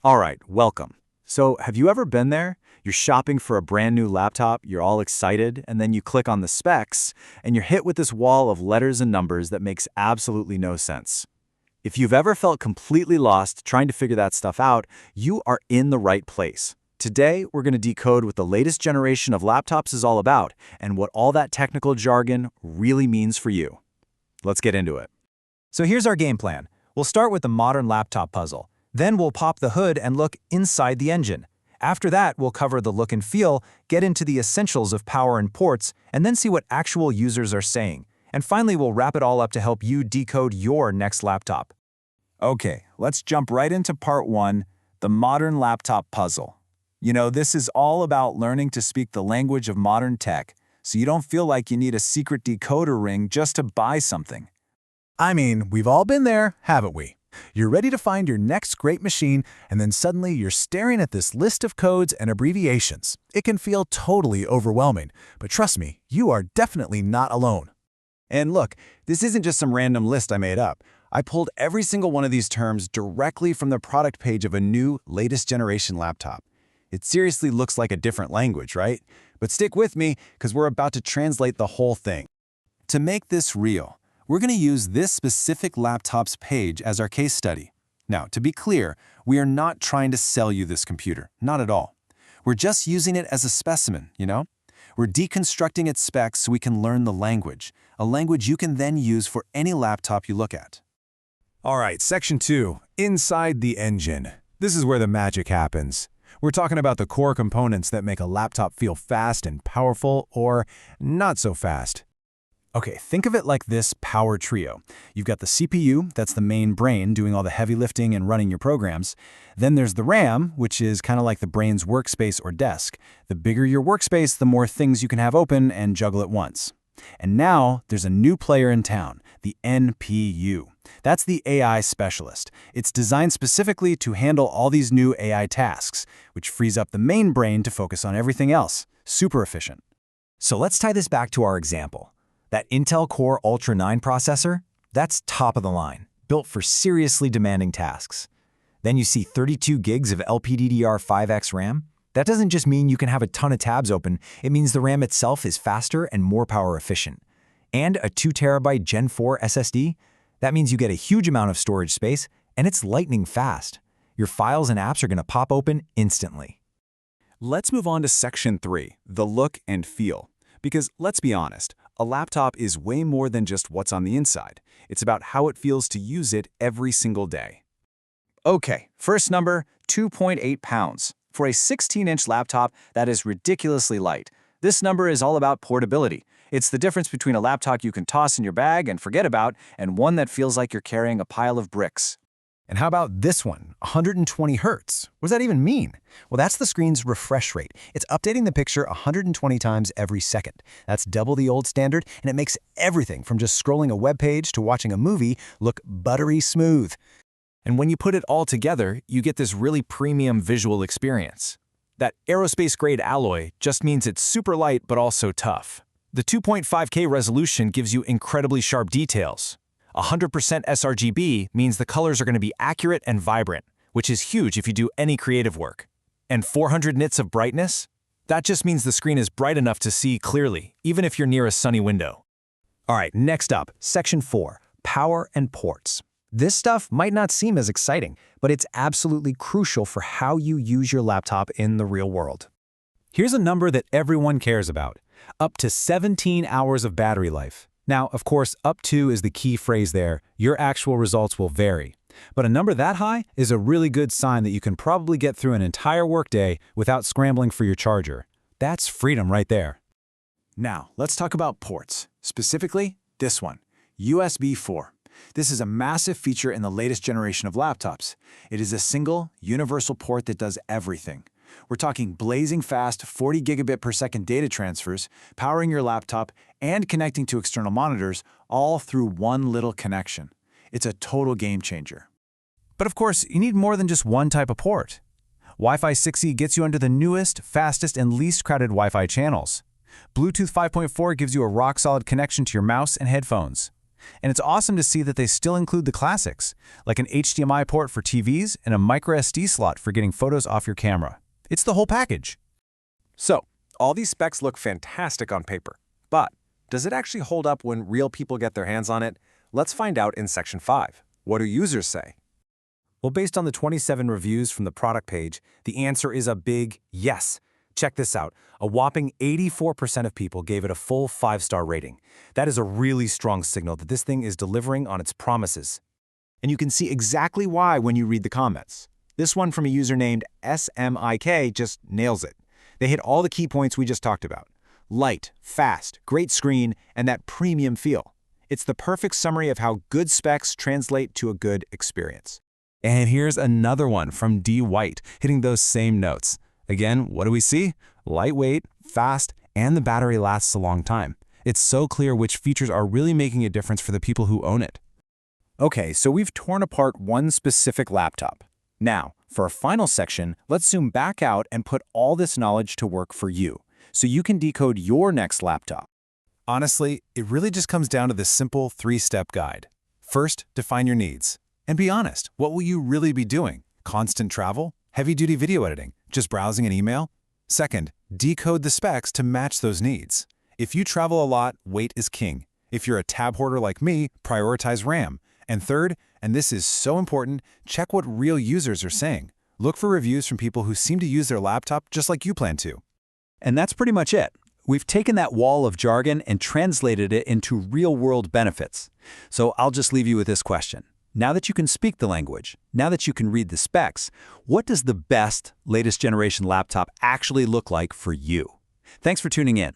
All right, welcome. So, have you ever been there? You're shopping for a brand new laptop, you're all excited, and then you click on the specs, and you're hit with this wall of letters and numbers that makes absolutely no sense. If you've ever felt completely lost trying to figure that stuff out, you are in the right place. Today, we're going to decode what the latest generation of laptops is all about and what all that technical jargon really means for you. Let's get into it. So here's our game plan. We'll start with the modern laptop puzzle. Then we'll pop the hood and look inside the engine. After that, we'll cover the look and feel, get into the essentials of power and ports, and then see what actual users are saying. And finally, we'll wrap it all up to help you decode your next laptop. Okay, let's jump right into part one, the modern laptop puzzle. You know, this is all about learning to speak the language of modern tech, so you don't feel like you need a secret decoder ring just to buy something. I mean, we've all been there, haven't we? You're ready to find your next great machine, and then suddenly you're staring at this list of codes and abbreviations. It can feel totally overwhelming, but trust me, you are definitely not alone. And look, this isn't just some random list I made up. I pulled every single one of these terms directly from the product page of a new, latest generation laptop. It seriously looks like a different language, right? But stick with me, because we're about to translate the whole thing. To make this real, we're going to use this specific laptop's page as our case study. Now, to be clear, we are not trying to sell you this computer, not at all. We're just using it as a specimen, you know? We're deconstructing its specs so we can learn the language, a language you can then use for any laptop you look at. All right, section 2, inside the engine. This is where the magic happens. We're talking about the core components that make a laptop feel fast and powerful, or not so fast. Okay, think of it like this power trio. You've got the CPU, that's the main brain doing all the heavy lifting and running your programs. Then there's the RAM, which is kind of like the brain's workspace or desk. The bigger your workspace, the more things you can have open and juggle at once. And now there's a new player in town, the NPU. That's the AI specialist. It's designed specifically to handle all these new AI tasks, which frees up the main brain to focus on everything else. Super efficient. So let's tie this back to our example. That Intel Core Ultra 9 processor, that's top of the line, built for seriously demanding tasks. Then you see 32 gigs of LPDDR5X RAM. That doesn't just mean you can have a ton of tabs open, it means the RAM itself is faster and more power efficient. And a 2TB Gen 4 SSD, that means you get a huge amount of storage space, and it's lightning fast. Your files and apps are going to pop open instantly. Let's move on to section 3, the look and feel. Because let's be honest, a laptop is way more than just what's on the inside. It's about how it feels to use it every single day. Okay, first number, 2.8 pounds. For a 16-inch laptop, that is ridiculously light. This number is all about portability. It's the difference between a laptop you can toss in your bag and forget about, and one that feels like you're carrying a pile of bricks. And how about this one, 120 Hertz? What does that even mean? Well, that's the screen's refresh rate. It's updating the picture 120 times every second. That's double the old standard, and it makes everything from just scrolling a web page to watching a movie look buttery smooth. And when you put it all together, you get this really premium visual experience. That aerospace-grade alloy just means it's super light but also tough. The 2.5K resolution gives you incredibly sharp details. 100% sRGB means the colors are going to be accurate and vibrant, which is huge if you do any creative work. And 400 nits of brightness? That just means the screen is bright enough to see clearly, even if you're near a sunny window. All right, next up, section 4, power and ports. This stuff might not seem as exciting, but it's absolutely crucial for how you use your laptop in the real world. Here's a number that everyone cares about, up to 17 hours of battery life. Now, of course, up to is the key phrase there. Your actual results will vary. But a number that high is a really good sign that you can probably get through an entire workday without scrambling for your charger. That's freedom right there. Now, let's talk about ports. Specifically, this one, USB4. This is a massive feature in the latest generation of laptops. It is a single, universal port that does everything. We're talking blazing fast 40 gigabit per second data transfers, powering your laptop, and connecting to external monitors, all through one little connection. It's a total game changer. But of course, you need more than just one type of port. Wi-Fi 6E gets you under the newest, fastest, and least crowded Wi-Fi channels. Bluetooth 5.4 gives you a rock-solid connection to your mouse and headphones. And it's awesome to see that they still include the classics, like an HDMI port for TVs and a microSD slot for getting photos off your camera. It's the whole package. So, all these specs look fantastic on paper, but does it actually hold up when real people get their hands on it? Let's find out in Section 5. What do users say? Well, based on the 27 reviews from the product page, the answer is a big yes. Check this out. A whopping 84% of people gave it a full 5-star rating. That is a really strong signal that this thing is delivering on its promises. And you can see exactly why when you read the comments. This one from a user named SMIK just nails it. They hit all the key points we just talked about. Light, fast, great screen, and that premium feel. It's the perfect summary of how good specs translate to a good experience. And here's another one from D. White, hitting those same notes. Again, what do we see? Lightweight, fast, and the battery lasts a long time. It's so clear which features are really making a difference for the people who own it. Okay, so we've torn apart one specific laptop. Now, for our final section, let's zoom back out and put all this knowledge to work for you, so you can decode your next laptop. Honestly, it really just comes down to this simple 3-step guide. First, define your needs. And be honest, what will you really be doing? Constant travel? Heavy-duty video editing? Just browsing an email? Second, decode the specs to match those needs. If you travel a lot, weight is king. If you're a tab hoarder like me, prioritize RAM. And third, and this is so important, check what real users are saying. Look for reviews from people who seem to use their laptop just like you plan to. And that's pretty much it. We've taken that wall of jargon and translated it into real-world benefits. So I'll just leave you with this question. Now that you can speak the language, now that you can read the specs, what does the best, latest generation laptop actually look like for you? Thanks for tuning in.